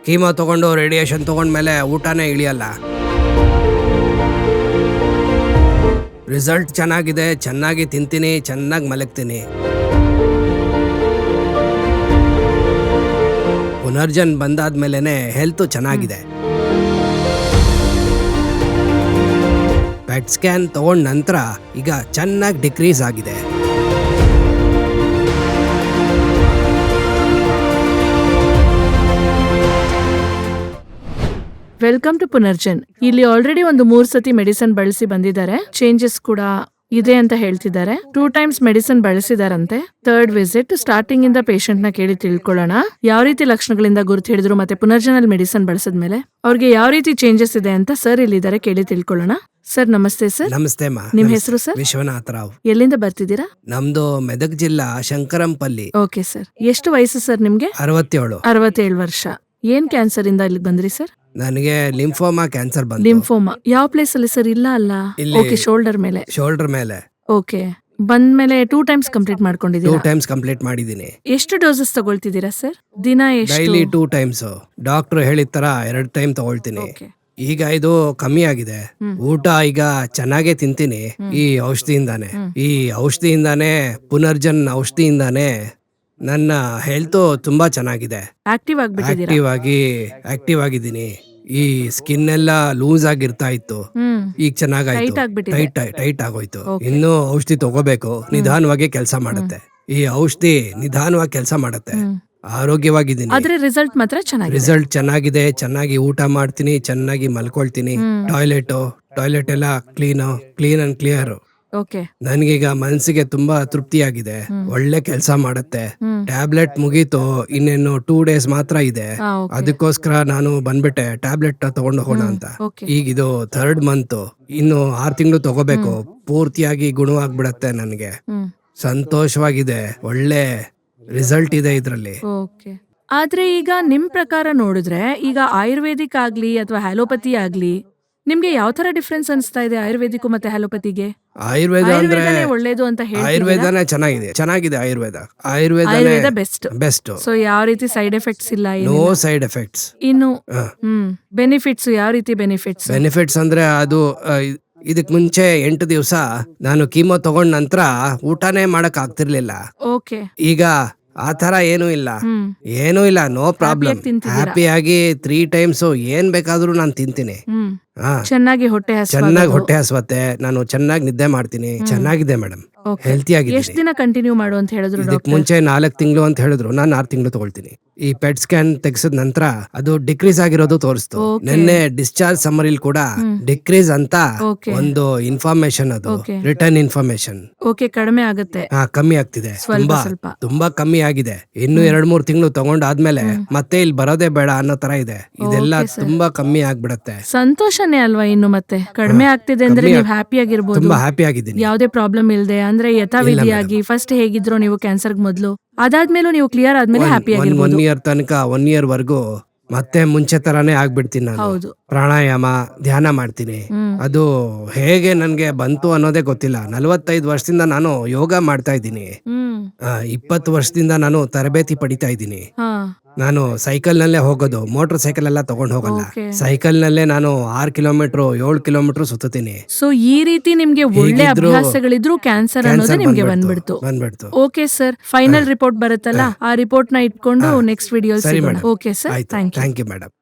Chemo ತಗೊಂಡು radiation ತಗೊಂಡ್ಮೇಲೆ ಊಟನೇ ಇಳಿಯಲ್ಲ. Result ಚೆನ್ನಾಗಿದೆ, ಚೆನ್ನಾಗಿ ತಿಂತೀನಿ, ಚೆನ್ನಾಗಿ ಮಲಗ್ತೀನಿ. ಪುನರ್ಜನ್ ಬಂದಾದ್ಮೇಲೆ ಹೆಲ್ತ್ ಚೆನ್ನಾಗಿದೆ. ಪೆಟ್ ಸ್ಕ್ಯಾನ್ ತಗೊಂಡ ನಂತರ ಈಗ ಚೆನ್ನಾಗಿ ಡಿಕ್ರೀಸ್ ಆಗಿದೆ. Welcome to Punarjan. ಇಲ್ಲಿ ಆಲ್ರೆಡಿ ಒಂದು 3 ಸತಿ ಮೆಡಿಸಿನ್ ಬಳಸಿ ಬಂದಿದ್ದಾರೆ. ಚೇಂಜಸ್ ಕೂಡ ಇದೆ ಅಂತ ಹೇಳ್ತಿದ್ದಾರೆ. 2 ಟೈಮ್ಸ್ ಮೆಡಿಸಿನ್ ಬಳಸಿದಾರಂತೆ. 3rd ವಿಸಿಟ್ ಸ್ಟಾರ್ಟಿಂಗ್ ಇಂದ ಪೇಷಂಟ್ ನ ಕೇಳಿ ತಿಳ್ಕೊಳ್ಳೋಣ ಯಾವ ರೀತಿ ಲಕ್ಷಣಗಳಿಂದ ಗುರುತು ಹಿಡಿದ್ರು, ಮತ್ತೆ ಪುನರ್ಜನಲ್ಲಿ ಮೆಡಿಸಿನ್ ಬಳಸಿದ್ಮೇಲೆ ಅವ್ರಿಗೆ ಯಾವ ರೀತಿ ಚೇಂಜಸ್ ಇದೆ ಅಂತ ಸರ್ ಇಲ್ಲಿದ್ದಾರೆ, ಕೇಳಿ ತಿಳ್ಕೊಳ್ಳೋಣ. ಸರ್ ನಮಸ್ತೆ. ಸರ್ ನಮಸ್ತೆ ಅಮ್ಮ. ನಿಮ್ ಹೆಸರು ಸರ್? ವಿಶ್ವನಾಥ್ ರಾವ್. ಎಲ್ಲಿಂದ ಬರ್ತಿದ್ದೀರಾ? ನಮ್ದು ಮೆದಕ್ ಜಿಲ್ಲಾ ಶಂಕರಂಪಲ್ಲಿ. Okay sir. ಎಷ್ಟು ವಯಸ್ಸು ಸರ್ ನಿಮ್ಗೆ? 67. 67 ವರ್ಷ. ಏನ್ ಕ್ಯಾನ್ಸರ್ ಇಂದ ಇಲ್ಲಿಗೆ ಬಂದ್ರಿ ಸರ್? ನನಗೆ ಲಿಂಫೋಮಾ ಕ್ಯಾನ್ಸರ್ ಬಂತು. ಲಿಂಫೋಮಾ ಯಾವ ಪ್ಲೇಸ್ ಅಲ್ಲಿ ಸರ್? ಇಲ್ಲ ಅಲ್ಲ, ಇಲ್ಲಿ ಓಕೆ, ಶೋಲ್ಡರ್ ಮೇಲೆ. ಶೋಲ್ಡರ್ ಮೇಲೆ. ಓಕೆ, ಬಂದ್ಮೇಲೆ 2 ಟೈಮ್ಸ್ ಕಂಪ್ಲೀಟ್ 2 ಮಾಡ್ಕೊಂಡಿದ್ದೀರಾ? ಟೈಮ್ಸ್ ಕಂಪ್ಲೀಟ್ ಮಾಡಿದ್ದೀನಿ. ಎಷ್ಟು ಡೋಸಸ್ ತಗೊಳ್ತಿದ್ದೀರಾ ಸರ್ ದಿನ? ಎಷ್ಟು? Daily 2 times. ಡಾಕ್ಟರ್ ಹೇಳಿದ ತರ 2 ಟೈಮ್ ತಗೊಳ್ತೀನಿ. ಓಕೆ. ಈಗ ಇದು ಕಮ್ಮಿ ಆಗಿದೆ. ಊಟ ಈಗ ಚೆನ್ನಾಗೇ ತಿಂತೀನಿ. ಈ ಔಷಧಿಯಿಂದಾನೆ, ಈ ಔಷಧಿಯಿಂದಾನೆ, ಪುನರ್ಜನ್ ಔಷಧಿಯಿಂದಾನೆ ನನ್ನ ಹೆಲ್ತ್ ತುಂಬಾ ಚೆನ್ನಾಗಿದೆ. ಆಕ್ಟಿವ್ ಆಗ್ಬಿಟ್ಟಿದ್ದೀರಾ? ಆಕ್ಟಿವ್ ಆಗಿದ್ದೀನಿ. ಈ ಸ್ಕಿನ್ ಎಲ್ಲ ಲೂಸ್ ಆಗಿರ್ತಾ ಇತ್ತು, ಈಗ ಚೆನ್ನಾಗಾಯ್ತು. ಟೈಟ್ ಆಗ್ಬಿಟ್ಟಿದೆ. ಟೈಟ್ ಆಗೋಯ್ತು. ಇನ್ನು ಔಷಧಿ ತಗೋಬೇಕು. ನಿಧಾನವಾಗಿ ಕೆಲಸ ಮಾಡುತ್ತೆ ಈ ಔಷಧಿ, ನಿಧಾನವಾಗಿ ಕೆಲಸ ಮಾಡುತ್ತೆ. ಆರೋಗ್ಯವಾಗಿದ್ದೀನಿ. ಆದ್ರೆ ರಿಸಲ್ಟ್ ಮಾತ್ರ ಚೆನ್ನಾಗಿದೆ. ರಿಸಲ್ಟ್ ಚೆನ್ನಾಗಿದೆ. ಚೆನ್ನಾಗಿ ಊಟ ಮಾಡ್ತೀನಿ, ಚೆನ್ನಾಗಿ ಮಲ್ಕೊಳ್ತೀನಿ. ಟಾಯ್ಲೆಟ್ ಎಲ್ಲ ಕ್ಲೀನ್ ಅಂಡ್ ಕ್ಲಿಯರ್. ಓಕೆ. ನನ್ಗೀಗ ಮನ್ಸಿಗೆ ತುಂಬಾ ತೃಪ್ತಿಯಾಗಿದೆ. ಒಳ್ಳೆ ಕೆಲಸ ಮಾಡುತ್ತೆ. ಟ್ಯಾಬ್ಲೆಟ್ ಮುಗೀತು, ಇನ್ನೇನು 2 ಡೇಸ್ ಮಾತ್ರ ಇದೆ. ಅದಕ್ಕೋಸ್ಕರ ನಾನು ಬಂದ್ಬಿಟ್ಟೆ ಟ್ಯಾಬ್ಲೆಟ್ ತಗೊಂಡು ಹೋಗೋಣ ಅಂತ. ಈಗ ಇದು 3rd ಮಂತ್, ಇನ್ನು 6 ತಿಂಗಳು ತಗೋಬೇಕು. ಪೂರ್ತಿಯಾಗಿ ಗುಣವಾಗ್ಬಿಡತ್ತೆ. ನನ್ಗೆ ಸಂತೋಷವಾಗಿದೆ. ಒಳ್ಳೆ ರಿಸಲ್ಟ್ ಇದೆ ಇದ್ರಲ್ಲಿ. ಓಕೆ. ಆದ್ರೆ ಈಗ ನಿಮ್ ಪ್ರಕಾರ ನೋಡಿದ್ರೆ, ಈಗ ಆಯುರ್ವೇದಿಕ್ ಆಗ್ಲಿ ಅಥವಾ ಹ್ಯಾಲೋಪತಿ ಆಗ್ಲಿ, ನಿಮ್ಗೆ ಯಾವ ತರ ಡಿಫ್ರೆನ್ಸ್ ಅನಿಸ್ತಾ ಇದೆ ಆಯುರ್ವೇದಿಕ್ ಮತ್ತೆ ಹ್ಯಾಲೋಪತಿಗೆ? ಆಯುರ್ವೇದ ಅಂದ್ರೆ ಆಯುರ್ವೇದನೇ ಒಳ್ಳೇದು ಅಂತ ಹೇಳ್ತಿದ್ದೀರಾ? ಆಯುರ್ವೇದನೇ ಚೆನ್ನಾಗಿದೆ. ಆಯುರ್ವೇದ ಬೆಸ್ಟ್. ಸೊ ಯಾವ ರೀತಿ ಸೈಡ್ ಎಫೆಕ್ಟ್ಸ್ ಇಲ್ಲ? No side effects. ಇನ್ನು ಬೆನಿಫಿಟ್ಸ್, ಯಾವ ರೀತಿ ಬೆನಿಫಿಟ್ಸ್ ಅಂದ್ರೆ ಅದು ಇದಕ್ ಮುಂಚೆ 8 ದಿವಸ ನಾನು ಕೀಮೋ ತಗೊಂಡ ನಂತರ ಊಟನೇ ಮಾಡಕ್ ಆಗ್ತಿರ್ಲಿಲ್ಲ. ಓಕೆ. ಈಗ ಆ ತರ ಏನೂ ಇಲ್ಲ. No problem. ಹ್ಯಾಪಿಯಾಗಿ 3 ಟೈಮ್ಸ್ ಏನ್ ಬೇಕಾದ್ರೂ ನಾನು ತಿಂತೀನಿ. ಚೆನ್ನಾಗಿ ಹೊಟ್ಟೆ ಹಸ್ವತ್ತೆ. ನಾನು ಚೆನ್ನಾಗಿ ನಿದ್ದೆ ಮಾಡ್ತೀನಿ. ಚೆನ್ನಾಗಿದೆ ಮೇಡಮ್. ಹೆಲ್ತಿ ಆಗಿದೆ. ಎಷ್ಟು ದಿನ ಕಂಟಿನ್ಯೂ ಮಾಡು ಅಂತ ಹೇಳಿದ್ರು? ಇದಕ್ ಮುಂಚೆ 4 ತಿಂಗಳು ಅಂತ ಹೇಳಿದ್ರು. ನಾನು 6 ತಿಂಗಳು ತಗೊಳ್ತೀನಿ. ಈ ಪೆಟ್ ಸ್ಕ್ಯಾನ್ ತೆಗ್ಸಿದ ನಂತರ ಅದು ಡಿಕ್ರೀಸ್ ಆಗಿರೋದು ತೋರಿಸ್ತು. ನಿನ್ನೆ ಡಿಸ್ಚಾರ್ಜ್ ಸಮ್ಮರಿಲ್ ಕೂಡ ಡಿಕ್ರೀಸ್ ಅಂತ ಒಂದು ಇನ್ಫಾರ್ಮೇಶನ್, ಅದು ರಿಟರ್ನ್ ಇನ್ಫಾರ್ಮೇಶನ್. ಓಕೆ. ಕಡಿಮೆ ಆಗುತ್ತೆ. ಕಮ್ಮಿ ಆಗ್ತಿದೆ. ತುಂಬಾ ಕಮ್ಮಿ ಆಗಿದೆ. ಇನ್ನು 2-3 ತಿಂಗಳು ತಗೊಂಡಾದ್ಮೇಲೆ ಮತ್ತೆ ಇಲ್ಲಿ ಬರೋದೇ ಬೇಡ ಅನ್ನೋ ತರ ಇದೆ. ಇದೆಲ್ಲ ತುಂಬಾ ಕಮ್ಮಿ ಆಗ್ಬಿಡತ್ತೆ. ಸಂತೋಷನೇ ಅಲ್ವಾ? ಇನ್ನು ಮತ್ತೆ ಕಡಿಮೆ ಆಗ್ತಿದೆ ಅಂದ್ರೆ ನೀವು ಹ್ಯಾಪಿ ಆಗಿರ್ಬೋದು. ತುಂಬಾ ಹ್ಯಾಪಿ ಆಗಿದ್ದೀನಿ. ಯಾವುದೇ ಪ್ರಾಬ್ಲಮ್ ಇಲ್ಲದೆ, ಅಂದ್ರೆ ಯಥಾವಿಧಿಯಾಗಿ ಫಸ್ಟ್ ಹೇಗಿದ್ರು ನೀವು ಕ್ಯಾನ್ಸರ್ ಮೊದಲು, ಅದಾದ್ಮೇಲೂ ನೀವು ಕ್ಲಿಯರ್ ಆದ್ಮೇಲೆ ಹ್ಯಾಪಿ ಆಗಿರ್ಬೋದು. 1 ಇಯರ್ ತನಕ 1 ಇಯರ್ ವರ್ಗು ಮತ್ತೆ ಮುಂಚೆ ತರಾನೇ ಆಗ್ಬಿಡ್ತೀನಿ ನಾನು. ಹೌದು. ಪ್ರಾಣಾಯಾಮ, ಧ್ಯಾನ ಮಾಡ್ತೀನಿ. ಅದು ಹೇಗೆ ನನ್ಗೆ ಬಂತು ಅನ್ನೋದೇ ಗೊತ್ತಿಲ್ಲ. 45 ವರ್ಷದಿಂದ ನಾನು ಯೋಗ ಮಾಡ್ತಾ ಇದ್ದೀನಿ. 20 ವರ್ಷದಿಂದ ನಾನು ತರಬೇತಿ ಪಡಿತಾ ಇದ್ದೀನಿ. ನಾನು ಸೈಕಲ್ ನಲ್ಲೇ ಹೋಗೋದು. ಮೋಟರ್ ಸೈಕಲ್ ಎಲ್ಲ ತಗೊಂಡ್ ಹೋಗಲ್ಲ. ಸೈಕಲ್ ನಲ್ಲೇ ನಾನು 6 ಕಿಲೋಮೀಟರ್ 7 ಕಿಲೋಮೀಟರ್ ಸುತ್ತೀನಿ. ಸೊ ಈ ರೀತಿ ನಿಮ್ಗೆ ಒಳ್ಳೆ ಅಭ್ಯಾಸಗಳಿದ್ರು ಕ್ಯಾನ್ಸರ್ ಅನ್ನೋದು ನಿಮ್ಗೆ ಬಂದ್ಬಿಡ್ತು. Okay sir. ಫೈನಲ್ ರಿಪೋರ್ಟ್ ಬರುತ್ತಲ್ಲ, ಆ ರಿಪೋರ್ಟ್ ನ ಇಟ್ಕೊಂಡು ನೆಕ್ಸ್ಟ್ ವಿಡಿಯೋ ಸಿಗೋಣ. Okay sir. Thank you madam.